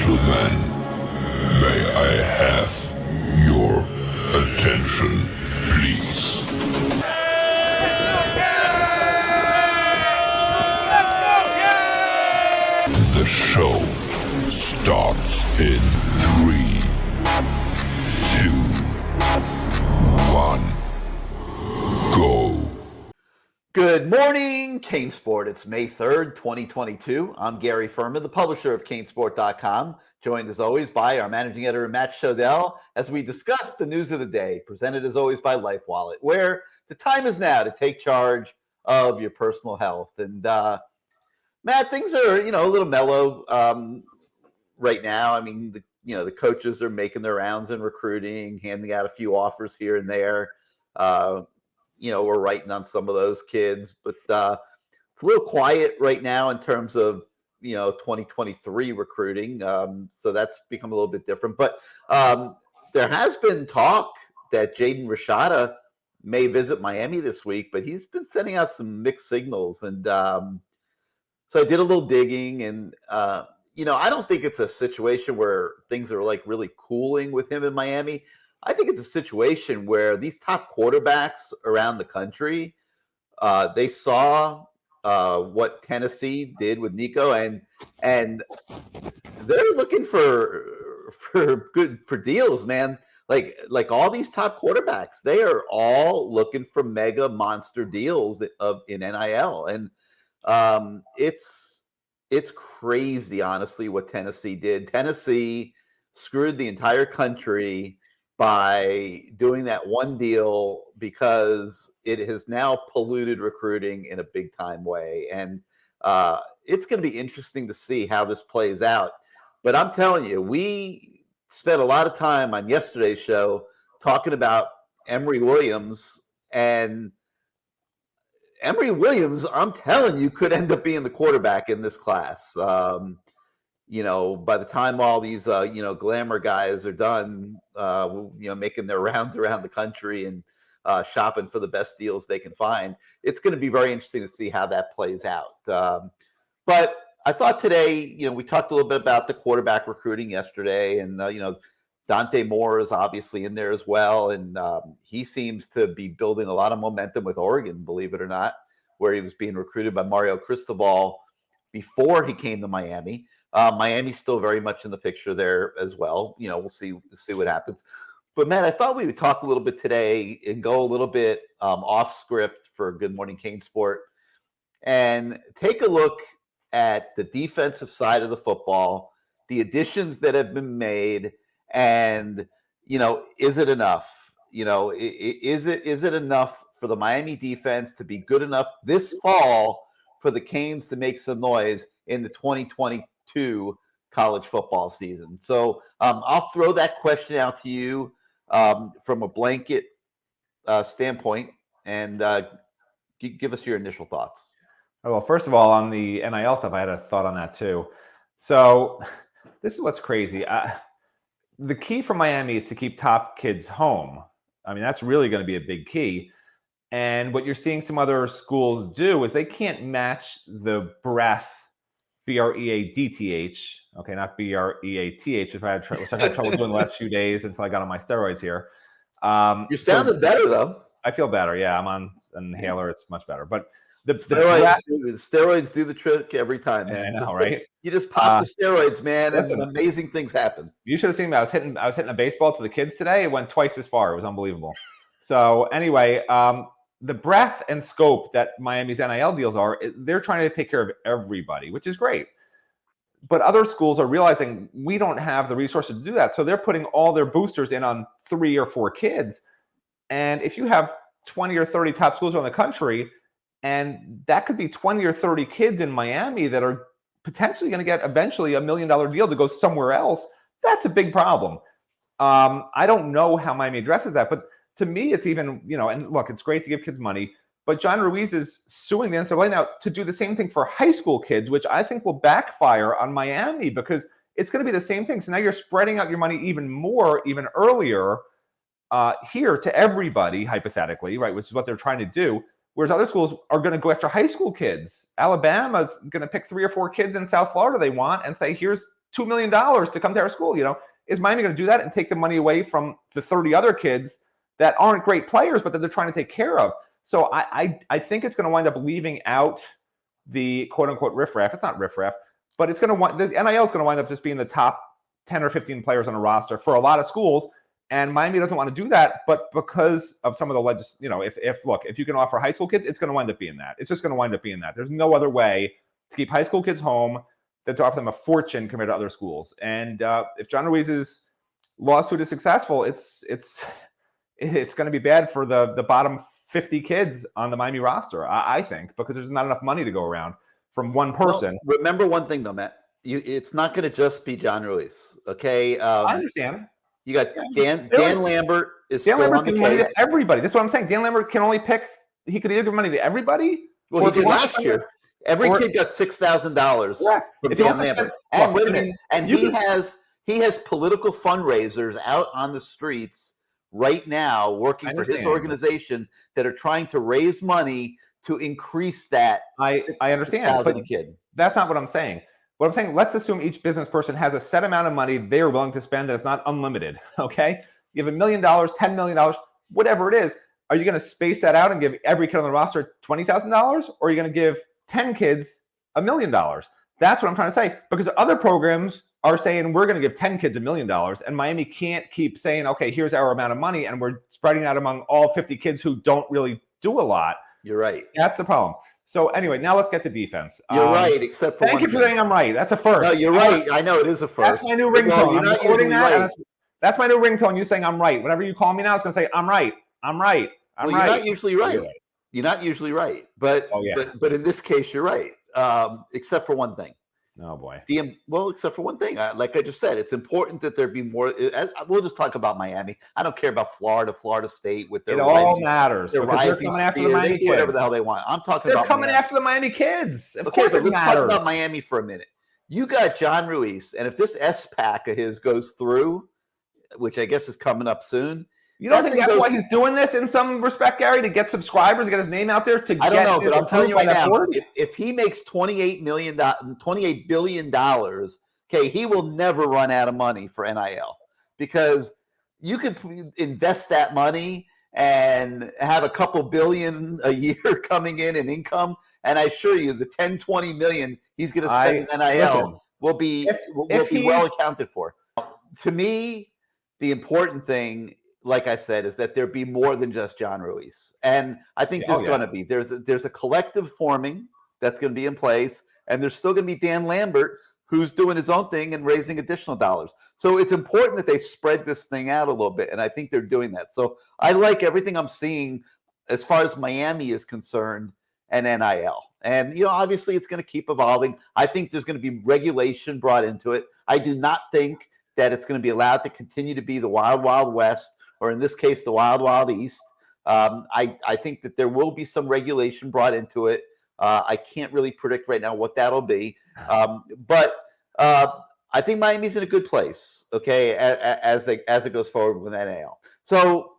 gentlemen, may I have your attention, please? The show starts in 3, 2, 1, go. Good morning, CaneSport. It's May 3rd, 2022. I'm Gary Ferman, the publisher of CaneSport.com, joined as always by our managing editor, Matt Shodell, as we discuss the news of the day, presented as always by LifeWallet, where the time is now to take charge of your personal health. And Matt, things are, a little mellow right now. I mean, the coaches are making their rounds in recruiting, handing out a few offers here and there. We're writing on some of those kids, but it's a little quiet right now in terms of, 2023 recruiting. So that's become a little bit different. But there has been talk that Jaden Rashada may visit Miami this week, but he's been sending out some mixed signals. And so I did a little digging, and, I don't think it's a situation where things are like really cooling with him in Miami. I think it's a situation where these top quarterbacks around the country, they saw what Tennessee did with Nico, and they're looking for deals, man. Like all these top quarterbacks, they are all looking for mega monster deals in NIL, and it's crazy, honestly, what Tennessee did. Tennessee screwed the entire country by doing that one deal because it has now polluted recruiting in a big time way. And it's going to be interesting to see how this plays out. But I'm telling you, we spent a lot of time on yesterday's show talking about Emory Williams, and Emory Williams, I'm telling you, could end up being the quarterback in this class. By the time all these, glamour guys are done, making their rounds around the country and shopping for the best deals they can find, it's going to be very interesting to see how that plays out. But I thought today, we talked a little bit about the quarterback recruiting yesterday, and, Dante Moore is obviously in there as well. And he seems to be building a lot of momentum with Oregon, believe it or not, where he was being recruited by Mario Cristobal before he came to Miami. Miami's still very much in the picture there as well. We'll see what happens. But Matt, I thought we would talk a little bit today and go a little bit off script for Good Morning CaneSport and take a look at the defensive side of the football, the additions that have been made, and is it enough? Is it enough for the Miami defense to be good enough this fall for the Canes to make some noise in the 2022 college football season? So I'll throw that question out to you from a blanket standpoint, and give us your initial thoughts. Well, first of all, on the NIL stuff, I had a thought on that too. So this is what's crazy. The key for Miami is to keep top kids home. I mean, that's really going to be a big key. And what you're seeing some other schools do is they can't match the breadth, B-R-E-A-D-T-H, okay, not B-R-E-A-T-H, which I had trouble doing the last few days until I got on my steroids here. You sounded better, though. I feel better, yeah. I'm on an inhaler. It's much better. But the steroids do the trick every time, man. I know, right? You just pop the steroids, man, and amazing things happen. You should have seen me. I was hitting a baseball to the kids today. It went twice as far. It was unbelievable. So anyway, the breadth and scope that Miami's NIL deals are, they're trying to take care of everybody, which is great. But other schools are realizing we don't have the resources to do that. So they're putting all their boosters in on 3 or 4 kids. And if you have 20 or 30 top schools around the country, and that could be 20 or 30 kids in Miami that are potentially going to get eventually $1 million deal to go somewhere else, that's a big problem. I don't know how Miami addresses that, but to me, it's even, and look, it's great to give kids money, but John Ruiz is suing the NCAA now to do the same thing for high school kids, which I think will backfire on Miami because it's going to be the same thing. So now you're spreading out your money even more, even earlier here to everybody, hypothetically, right, which is what they're trying to do. Whereas other schools are going to go after high school kids. Alabama's going to pick 3 or 4 kids in South Florida they want and say, here's $2 million to come to our school. Is Miami going to do that and take the money away from the 30 other kids that aren't great players, but that they're trying to take care of? So I think it's going to wind up leaving out the quote unquote riffraff. It's not riffraff, but it's going to the NIL is going to wind up just being the top 10 or 15 players on a roster for a lot of schools. And Miami doesn't want to do that, but because of some of the if you can offer high school kids, it's going to wind up being that. It's just going to wind up being that. There's no other way to keep high school kids home than to offer them a fortune compared to other schools. And if John Ruiz's lawsuit is successful, it's going to be bad for the bottom 50 kids on the Miami roster, I think, because there's not enough money to go around from one person. Well, remember one thing though, Matt. It's not going to just be John Ruiz. Okay. I understand. You got Dan Lambert is Dan still Lambert's on the giving money case. to everybody. That's what I'm saying. Dan Lambert can only pick. He could either give money to everybody. Well, he did last year. Every kid got $6,000 from Dan Lambert. And wait a minute. And he has political fundraisers out on the streets right now working for his organization that are trying to raise money to increase that. I understand. But kid. That's not what I'm saying. What I'm saying, let's assume each business person has a set amount of money they are willing to spend, and it's not unlimited. Okay, you have $1 million, $10 million, whatever it is. Are you going to space that out and give every kid on the roster $20,000, or are you going to give 10 kids $1 million? That's what I'm trying to say. Because other programs are saying we're going to give 10 kids $1 million, and Miami can't keep saying, okay, here's our amount of money, and we're spreading out among all 50 kids who don't really do a lot. You're right. That's the problem. So anyway, now let's get to defense. You're right, except for thank you for saying I'm right. That's a first. No, you're right. I know it is a first. That's my new ringtone. Well, you're not usually right. That's my new ringtone. You saying I'm right. Whenever you call me now, it's going to say I'm right. I'm right. I'm right. You're not usually right. You're not usually right. But but in this case, you're right. Except for one thing. Oh boy. Except for one thing. Like I just said, it's important that there be more. We'll just talk about Miami. I don't care about Florida State with their. It all matters. They're coming after the Miami kids. Whatever the hell they want. I'm talking about. They're coming after the Miami kids. Of course, let's talk about Miami for a minute. You got John Ruiz, and if this SPAC of his goes through, which I guess is coming up soon. You don't think that's why he's doing this in some respect, Gary, to get subscribers, to get his name out there? I don't know, but I'm telling you right now, if he makes $28 billion, okay, he will never run out of money for NIL, because you could invest that money and have a couple billion a year coming in income, and I assure you, the 10-20 million he's going to spend in NIL will be well accounted for. To me, the important thing, like I said, is that there be more than just John Ruiz. And I think there's going to be. There's a collective forming that's going to be in place, and there's still going to be Dan Lambert, who's doing his own thing and raising additional dollars. So it's important that they spread this thing out a little bit, and I think they're doing that. So I like everything I'm seeing as far as Miami is concerned and NIL. And, obviously it's going to keep evolving. I think there's going to be regulation brought into it. I do not think that it's going to be allowed to continue to be the Wild Wild West, or in this case, the Wild Wild East. I think that there will be some regulation brought into it. I can't really predict right now what that'll be. But I think Miami's in a good place, okay, as it goes forward with NIL. So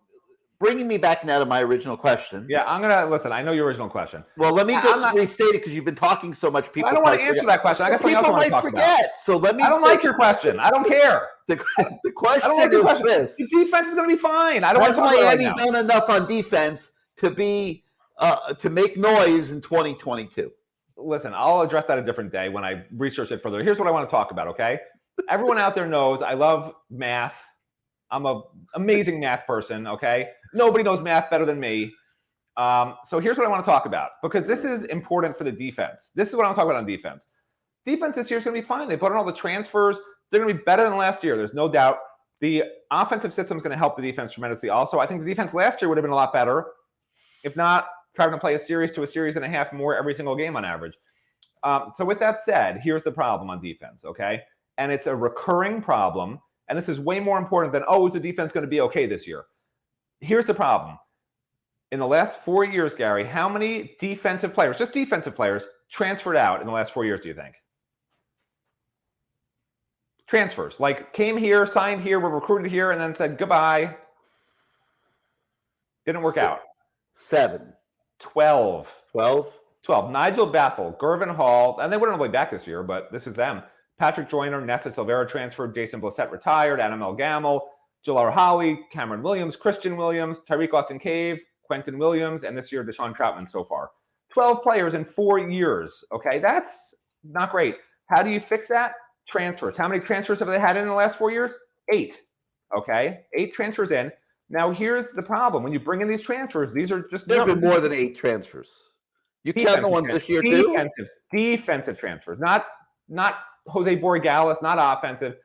bringing me back now to my original question. Yeah, I'm going to listen. I know your original question. Well, let me just restate it, because you've been talking so much. People, I don't want to answer that question. I got something else I want to talk about. So let me. I don't like your question. I don't care. The question I don't like is this: the defense is going to be fine. I don't Has want to Miami done enough on defense to be to make noise in 2022? Listen, I'll address that a different day when I research it further. Here's what I want to talk about. Okay, everyone out there knows I love math. I'm an amazing math person. Okay, nobody knows math better than me. So here's what I want to talk about, because this is important for the defense. This is what I'm talking about on defense. Defense this year is going to be fine. They put in all the transfers. They're going to be better than last year. There's no doubt. The offensive system is going to help the defense tremendously. Also, I think the defense last year would have been a lot better, if not trying to play a series to a series and a half more every single game on average. So with that said, here's the problem on defense, okay? And it's a recurring problem. And this is way more important than, is the defense going to be okay this year? Here's the problem. In the last 4 years, Gary, how many defensive players, just defensive players, transferred out in the last 4 years, do you think? Transfers, like came here, signed here, were recruited here, and then said goodbye. Didn't work out. 7. 12. 12? 12. Nigel Baffle, Gervin Hall, and they wouldn't have played back this year, but this is them. Patrick Joyner, Nessa Silvera transferred, Jason Blissett retired, Adam L. Gamble, Jalal Howie, Cameron Williams, Christian Williams, Tyreek Austin Cave, Quentin Williams, and this year Deshaun Troutman so far. 12 players in 4 years. Okay, that's not great. How do you fix that? Transfers. How many transfers have they had in the last 4 years? 8. Okay, 8 transfers in. Now here's the problem: when you bring in these transfers, these are just There have been more than 8 transfers. You count the ones this year too? Defensive transfers, not Jose Borregales, not offensive.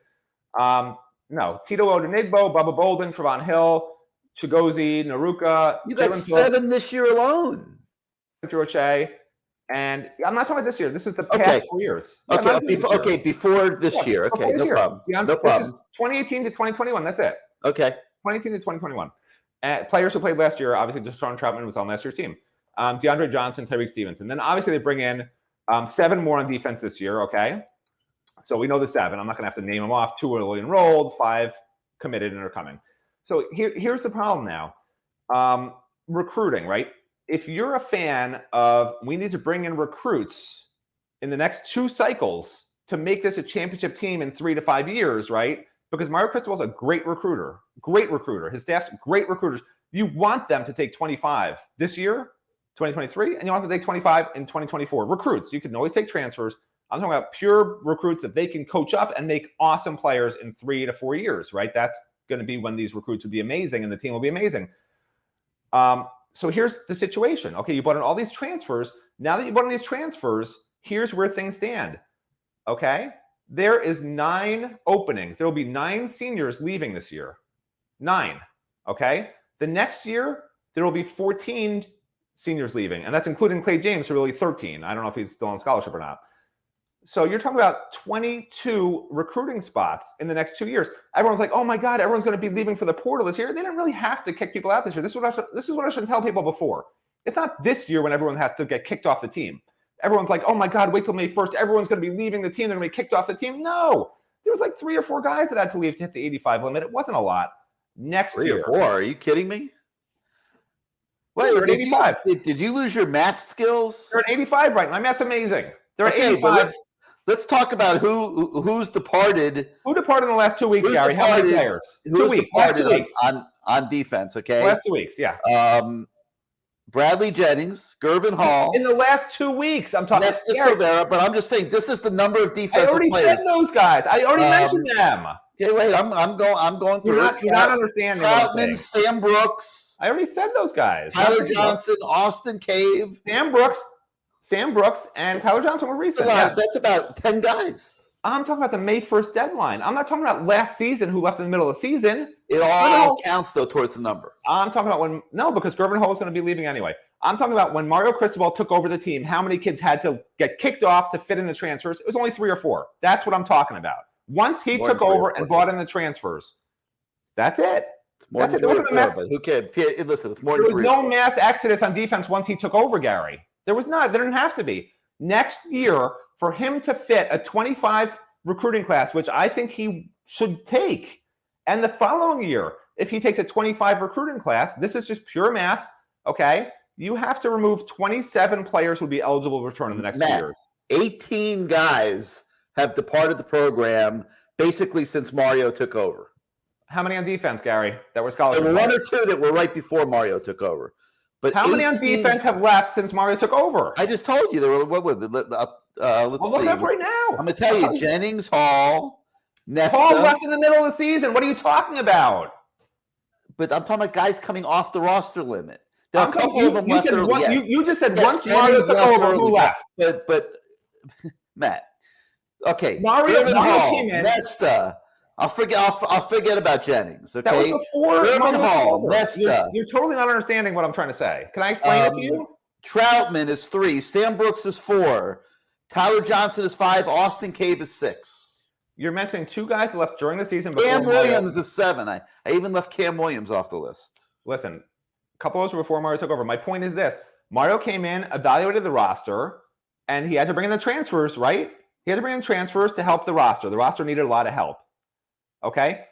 No, Tito Odenigbo, Bubba Bolden, Trevon Hill, Chigozie, Naruka. You got 7 this year alone. Roche, and I'm not talking about this year. This is the past 4 years. Before this year. Okay, no problem. No problem. 2018 to 2021. That's it. Okay. 2018 to 2021. Players who played last year, obviously, Deshaun Troutman was on last year's team. DeAndre Johnson, Tyreek Stevenson. Then obviously they bring in 7 more on defense this year. Okay, so we know the 7. I'm not going to have to name them off. 2 early enrolled, 5 committed and are coming. So here's the problem now. Recruiting, right? If you're a fan of, we need to bring in recruits in the next 2 cycles to make this a championship team in 3 to 5 years, right? Because Mario Cristobal's a great recruiter. His staff's great recruiters. You want them to take 25 this year, 2023, and you want them to take 25 in 2024. Recruits. You can always take transfers. I'm talking about pure recruits that they can coach up and make awesome players in 3 to 4 years, right? That's going to be when these recruits will be amazing and the team will be amazing. So here's the situation. Okay, you brought in all these transfers. Now that you brought in these transfers, here's where things stand. Okay? There is 9 openings. There will be 9 seniors leaving this year. 9. Okay? The next year, there will be 14 seniors leaving, and that's including Clay James, who really 13. I don't know if he's still on scholarship or not. So you're talking about 22 recruiting spots in the next 2 years. Everyone's like, oh my God, everyone's going to be leaving for the portal this year. They didn't really have to kick people out this year. This is what I should tell people before. It's not this year when everyone has to get kicked off the team. Everyone's like, oh my God, wait till May 1st. Everyone's going to be leaving the team. They're going to be kicked off the team. No, there was like 3 or 4 guys that had to leave to hit the 85 limit. It wasn't a lot. Next 3 year. 3 or 4? Are you kidding me? Wait, they're at 85. Did you lose your math skills? They're at 85 right now. My math's amazing. They're at 85. But let's talk about who's departed. Who departed in the last 2 weeks, Gary? How many players? 2 weeks. Last 2 weeks. On defense, okay? Last 2 weeks, yeah. Bradley Jennings, Gervin Hall. In the last 2 weeks, I'm talking Nesta Silvera, but I'm just saying this is the number of defensive players. I already said those guys. I already mentioned them. Okay, wait, I'm going through You're not understanding. Troutman, Sam Brooks. I already said those guys. Tyler Johnson, Austin Cave. Sam Brooks, and Tyler Johnson were recent. That's about 10 guys. I'm talking about the May 1st deadline. I'm not talking about last season who left in the middle of the season. It all counts, though, towards the number. I'm talking about because Gervin Hall was going to be leaving anyway. I'm talking about when Mario Cristobal took over the team, how many kids had to get kicked off to fit in the transfers. It was only 3 or 4. That's what I'm talking about. Once he took over and brought in the transfers, that's it. That's it. There wasn't a mass. But who cares? Listen, it's more than 3. There was no mass exodus on defense once he took over, Gary. There was not. There didn't have to be. Next year, for him to fit a 25 recruiting class, which I think he should take, and the following year, if he takes a 25 recruiting class, this is just pure math, okay? You have to remove 27 players who would be eligible to return in the next 2 years. 18 guys have departed the program basically since Mario took over. How many on defense, Gary, that were scholarship? There were 1 or 2 that were right before Mario took over. But how many on defense have left since Mario took over? I just told you there were. What were the? Let's look see. Up right now. I'm gonna tell you: Jennings, Hall, Nesta. Hall left in the middle of the season. What are you talking about? But I'm talking about guys coming off the roster limit. There are a couple of them left. You just said once Mario took over, who left? But Matt, okay. Mario Hall, came in. Nesta. I'll forget about Jennings. Okay. That was before Gervin Hall, Nesta. You're totally not understanding what I'm trying to say. Can I explain it to you? Troutman is 3. Sam Brooks is 4. Tyler Johnson is 5. Austin Cave is 6. You're mentioning 2 guys that left during the season. Cam Williams is 7. I even left Cam Williams off the list. Listen, a couple of those were before Mario took over. My point is this. Mario came in, evaluated the roster, and he had to bring in the transfers, right? He had to bring in transfers to help the roster. The roster needed a lot of help. Okay?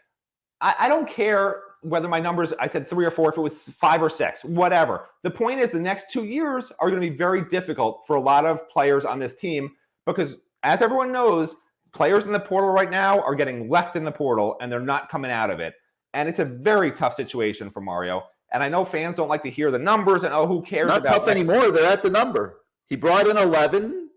I don't care whether my numbers, I said 3 or 4, if it was 5 or 6, whatever. The point is the next 2 years are going to be very difficult for a lot of players on this team because, as everyone knows, players in the portal right now are getting left in the portal, and they're not coming out of it. And it's a very tough situation for Mario. And I know fans don't like to hear the numbers and, who cares Not about tough anymore. They're at the number. He brought in 11.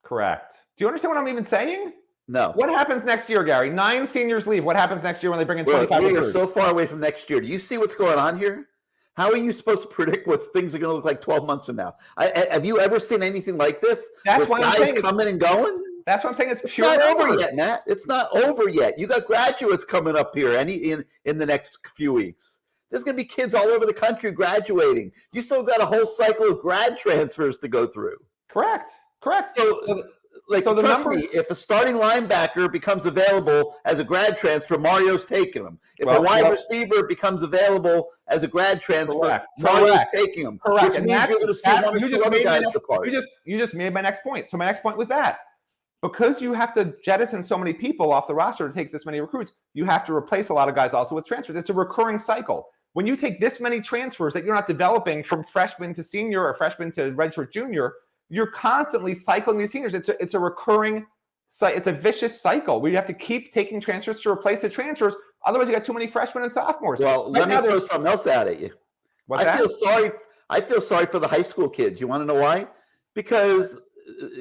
Correct. Do you understand what I'm even saying? No. What happens next year, Gary? 9 seniors leave. What happens next year when they bring in 25 We are recruits? so far away from next year. Do you see what's going on here? How are you supposed to predict what things are going to look like 12 months from now? Have you ever seen anything like this? That's why I'm saying coming and going. That's what I'm saying. It's It's pure not over numbers. yet, Matt. It's not over yet. You got graduates coming up here in the next few weeks. There's going to be kids all over the country graduating. You still got a whole cycle of grad transfers to go through. Correct. So the trust numbers, me, if a starting linebacker becomes available as a grad transfer, Mario's taking him. If a wide receiver becomes available as a grad transfer, Mario's taking him. Correct. Which means you're going to see one or two other guys depart. You just made my next point. So my next point was that because you have to jettison so many people off the roster to take this many recruits, you have to replace a lot of guys also with transfers. It's a recurring cycle. When you take this many transfers that you're not developing from freshman to senior or freshman to redshirt junior, you're constantly cycling these seniors. It's a recurring, it's a vicious cycle where you have to keep taking transfers to replace the transfers. Otherwise, you got too many freshmen and sophomores. Well, let me throw something else out at you. I feel sorry for the high school kids. You want to know why? Because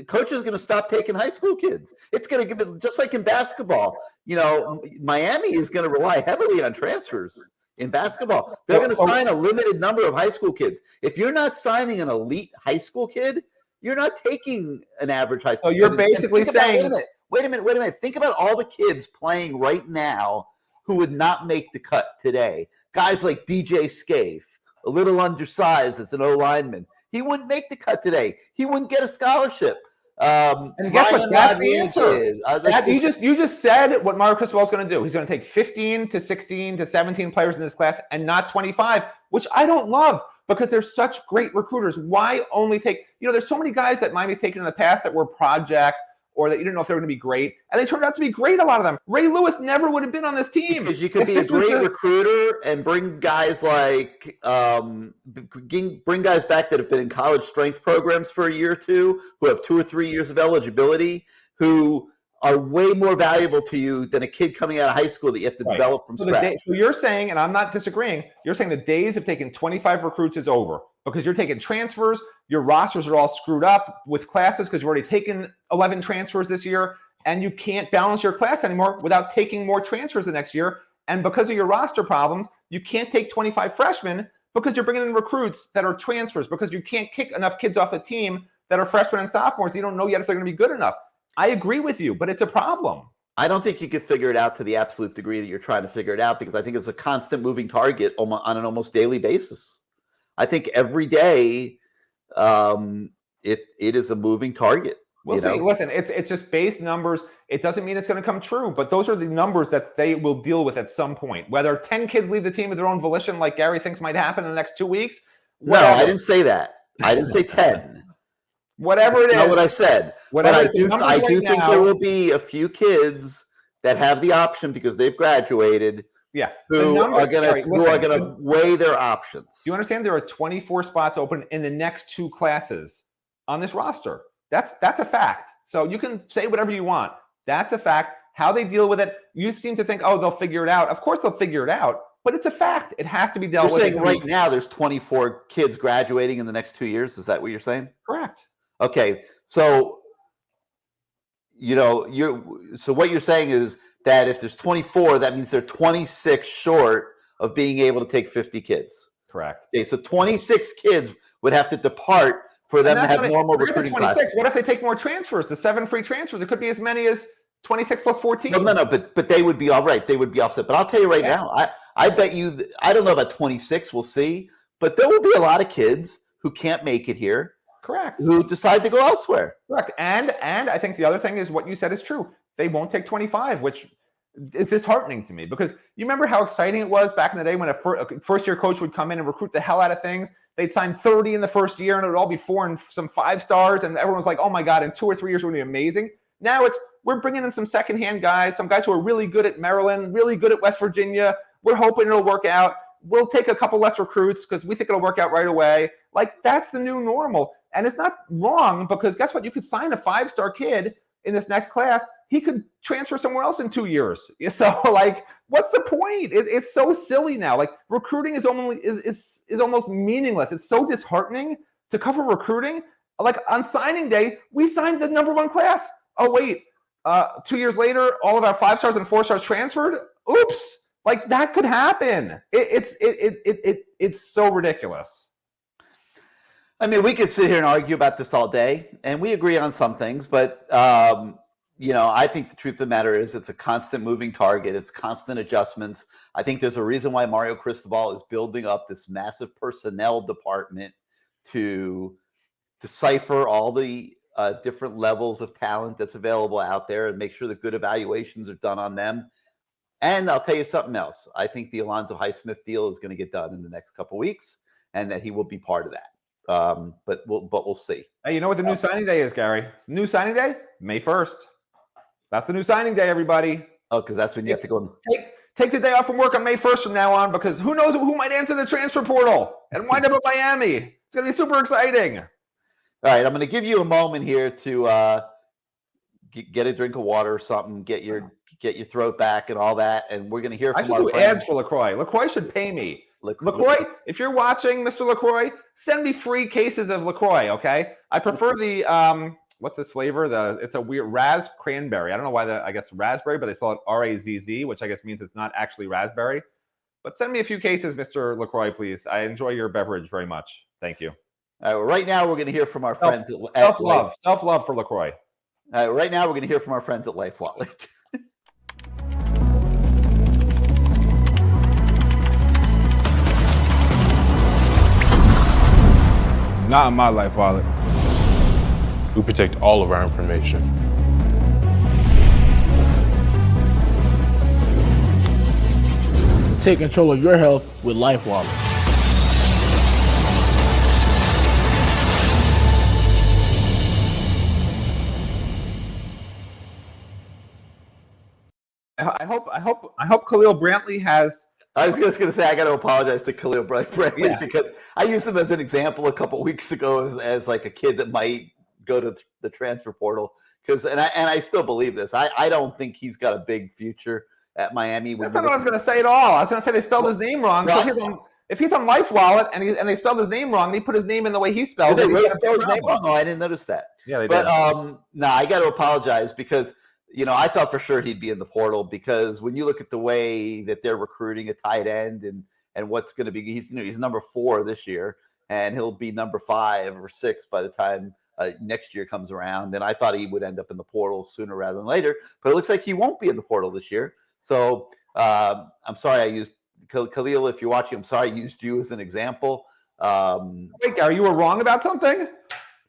coach is going to stop taking high school kids. It's going to give it just like in basketball. Miami is going to rely heavily on transfers. In basketball, they're going to sign a limited number of high school kids. If you're not signing an elite high school kid, you're not taking an average high school kid. So you're basically saying, wait a minute. Think about all the kids playing right now who would not make the cut today. Guys like DJ Scaife, a little undersized, that's an O-lineman. He wouldn't make the cut today. He wouldn't get a scholarship. And guess what? That's the answer. You just said what Mario Cristobal is going to do. He's going to take 15 to 16 to 17 players in this class and not 25, which I don't love because they're such great recruiters. Why only take, there's so many guys that Miami's taken in the past that were projects or that you didn't know if they were going to be great, and they turned out to be great, a lot of them. Ray Lewis never would have been on this team. Because you could be a great recruiter and bring guys like bring guys back that have been in college strength programs for a year or two, who have 2 or 3 years of eligibility, who are way more valuable to you than a kid coming out of high school that you have to develop from scratch. So you're saying, and I'm not disagreeing, you're saying the days of taking 25 recruits is over because you're taking transfers. Your rosters are all screwed up with classes because you've already taken 11 transfers this year, and you can't balance your class anymore without taking more transfers the next year. And because of your roster problems, you can't take 25 freshmen because you're bringing in recruits that are transfers because you can't kick enough kids off the team that are freshmen and sophomores. You don't know yet if they're going to be good enough. I agree with you, but it's a problem. I don't think you could figure it out to the absolute degree that you're trying to figure it out because I think it's a constant moving target on an almost daily basis. I think every day it is a moving target. We'll see. Listen, it's just base numbers. It doesn't mean it's going to come true, but those are the numbers that they will deal with at some point. Whether 10 kids leave the team of their own volition, like Gary thinks might happen in the next 2 weeks. Whatever. No, I didn't say that. I didn't say 10. Whatever it is. That's not what I said. But I do think there will be a few kids that have the option because they've graduated. Yeah, who are going to weigh their options. Do you understand? There are 24 spots open in the next 2 classes on this roster. That's a fact. So you can say whatever you want. That's a fact. How they deal with it, you seem to think, they'll figure it out. Of course they'll figure it out, but it's a fact. It has to be dealt with. You're saying right now there's 24 kids graduating in the next 2 years. Is that what you're saying? Correct. Okay, so so what you're saying is that if there's 24, that means they're 26 short of being able to take 50 kids. Correct. Okay, so 26 kids would have to depart for them to have normal recruiting classes. What if they take more transfers? The 7 free transfers. It could be as many as 26 plus 14. No, but they would be all right. They would be offset. But I'll tell you right now, I bet you, I don't know about 26. We'll see. But there will be a lot of kids who can't make it here. Correct. Who decide to go elsewhere. Correct. And I think the other thing is what you said is true. They won't take 25, which is disheartening to me because you remember how exciting it was back in the day when a first-year coach would come in and recruit the hell out of things. They'd sign 30 in the first year and it would all be 4 and some 5 stars. And everyone was like, oh my God, in 2 or 3 years, it would be amazing. Now we're bringing in some secondhand guys, some guys who are really good at Maryland, really good at West Virginia. We're hoping it'll work out. We'll take a couple less recruits because we think it'll work out right away. Like that's the new normal. And it's not wrong because guess what? You could sign a 5-star kid in this next class. he could transfer somewhere else in 2 years. So like, what's the point? It's so silly now. Like recruiting is almost meaningless. It's so disheartening to cover recruiting. Like on signing day, we signed the #1 class. Oh wait, 2 years later, all of our 5 stars and 4 stars transferred. Oops, like that could happen. It's so ridiculous. I mean, we could sit here and argue about this all day, and we agree on some things, but I think the truth of the matter is it's a constant moving target. It's constant adjustments. I think there's a reason why Mario Cristobal is building up this massive personnel department to decipher all the different levels of talent that's available out there and make sure that good evaluations are done on them. And I'll tell you something else. I think the Alonzo Highsmith deal is going to get done in the next couple of weeks, and that he will be part of that. But we'll see. Hey, you know what the new signing day is, Gary? New signing day, May 1st. That's the new signing day, everybody. Oh, because that's when you have to go. Take the day off from work on May 1st from now on, because who knows who might enter the transfer portal and wind up at Miami. It's going to be super exciting. All right, I'm going to give you a moment here to get a drink of water or something, get your throat back and all that, and we're going to hear from our friends. Ads for LaCroix. LaCroix should pay me. LaCroix, if you're watching, Mr. LaCroix, send me free cases of LaCroix, okay? I prefer the, what's this flavor? It's a weird Raz Cranberry. I don't know why I guess raspberry, but they spell it R-A-Z-Z, which I guess means it's not actually raspberry. But send me a few cases, Mr. LaCroix, please. I enjoy your beverage very much. Thank you. All right, well, right now we're going to hear from our friends at Self-love for LaCroix. All right, right now we're going to hear from our friends at Life Wallet. Not in my Life Wallet. We protect all of our information. Take control of your health with Life Wallet. I hope Khalil Brantley has. I was just going to say I got to apologize to Khalil Brantley because I used him as an example a couple of weeks ago as like a kid that might go to the transfer portal and I still believe this. I don't think he's got a big future at Miami. That's not what I was going to say at all. I was going to say they spelled his name wrong. So if he's on Life Wallet and they spelled his name wrong, and he put his name in the way he spelled it. Did they really spell his name wrong? No, I didn't notice that. Yeah, they did. But no, I got to apologize because. I thought for sure he'd be in the portal because when you look at the way that they're recruiting a tight end and what's going to be, he's number 4 this year, and he'll be number 5 or 6 by the time next year comes around. And I thought he would end up in the portal sooner rather than later, but it looks like he won't be in the portal this year. So I'm sorry I used Khalil. If you're watching, I'm sorry I used you as an example. Wait, Gary, you were wrong about something?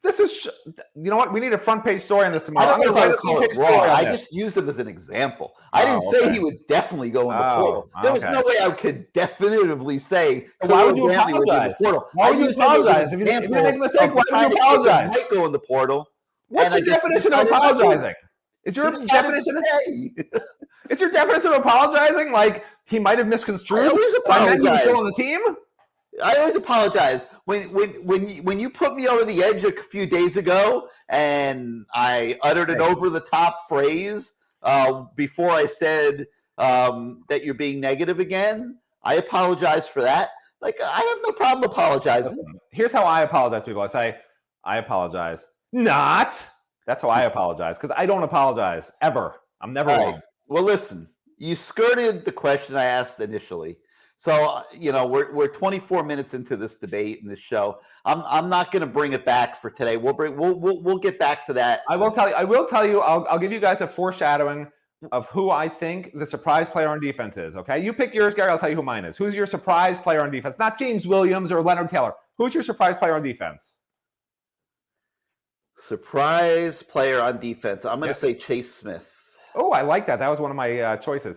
This is, you know what? We need a front page story on this tomorrow. I don't know if I would call it wrong. I just used him as an example. I didn't say he would definitely go in the portal. There was no way I could definitively say. Why would you apologize? Why would you apologize? If you make a mistake, why would you apologize? Might go in the portal. What's the definition of apologizing? Is your definition of apologizing like he might have misconstrued? I always apologize. He was still on the team? I always apologize when you put me over the edge a few days ago and I uttered an over the top phrase before I said that you're being negative again. I apologize for that. Like I have no problem apologizing. Listen, here's how I apologize to people. I say I apologize. Not. That's how I apologize because I don't apologize ever. I'm never wrong. Well, listen, you skirted the question I asked initially. So, we're 24 minutes into this debate and this show. I'm not going to bring it back for today. We'll get back to that. I will tell you. I'll give you guys a foreshadowing of who I think the surprise player on defense is. Okay, you pick yours, Gary. I'll tell you who mine is. Who's your surprise player on defense? Not James Williams or Leonard Taylor. Who's your surprise player on defense? Surprise player on defense. I'm going to say Chase Smith. Oh, I like that. That was one of my choices.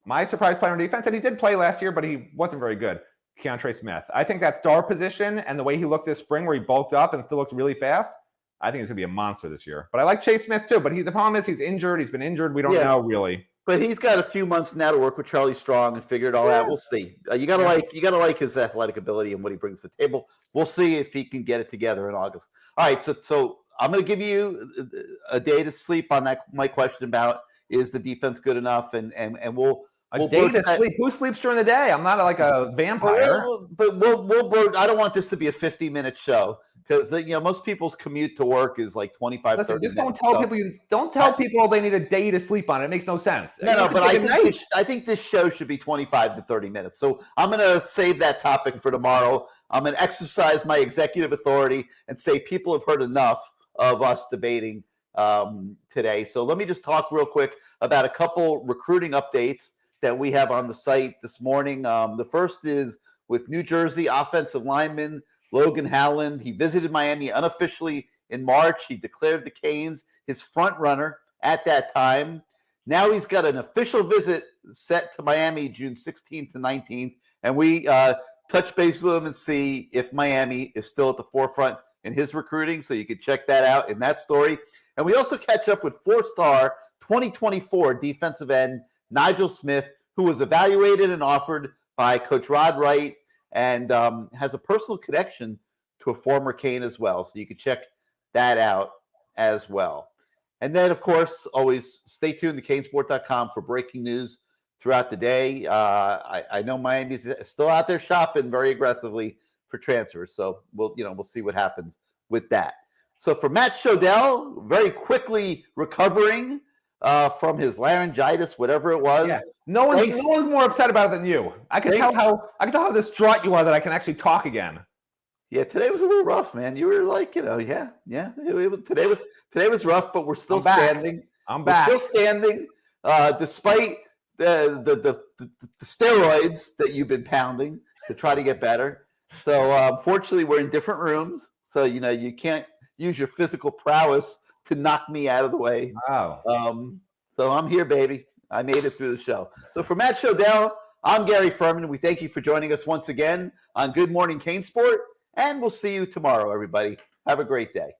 My surprise player on defense, and he did play last year, but he wasn't very good. Keontre Smith. I think that star position and the way he looked this spring where he bulked up and still looked really fast, I think he's going to be a monster this year. But I like Chase Smith too, but the problem is he's injured. He's been injured. We don't know really. But he's got a few months now to work with Charlie Strong and figure it all out. We'll see. You gotta like his athletic ability and what he brings to the table. We'll see if he can get it together in August. All right, so I'm going to give you a day to sleep on my question about is the defense good enough? And we'll day to sleep. Who sleeps during the day? I'm not like a vampire. But we'll I don't want this to be a 50-minute show because most people's commute to work is like 25, Listen, 30 just minutes. Don't tell people they need a day to sleep on. It makes no sense. No, but I think this show should be 25 to 30 minutes. So I'm going to save that topic for tomorrow. I'm going to exercise my executive authority and say people have heard enough of us debating today. So let me just talk real quick about a couple recruiting updates that we have on the site this morning. The first is with New Jersey offensive lineman Logan Howland. He visited Miami unofficially in March. He declared the Canes his front runner at that time. Now he's got an official visit set to Miami June 16th to 19th. And we touch base with him and see if Miami is still at the forefront in his recruiting. So you can check that out in that story. And we also catch up with 4-star 2024 defensive end Nigel Smith, who was evaluated and offered by Coach Rod Wright and has a personal connection to a former Cane as well. So you can check that out as well. And then, of course, always stay tuned to CaneSport.com for breaking news throughout the day. I know Miami's still out there shopping very aggressively for transfers. So we'll see what happens with that. So for Matt Shodell, very quickly recovering from his laryngitis, whatever it was. Yeah. No one's more upset about it than you. I can tell how distraught you are that I can actually talk again. Yeah, today was a little rough, man. You were like, today was rough, but we're still standing. I'm back. We're still standing, despite the steroids that you've been pounding to try to get better. So unfortunately, we're in different rooms, so you can't use your physical prowess to knock me out of the way. Wow. So I'm here, baby. I made it through the show. So for Matt Shodell, I'm Gary Ferman. We thank you for joining us once again on Good Morning CaneSport, and we'll see you tomorrow, everybody. Have a great day.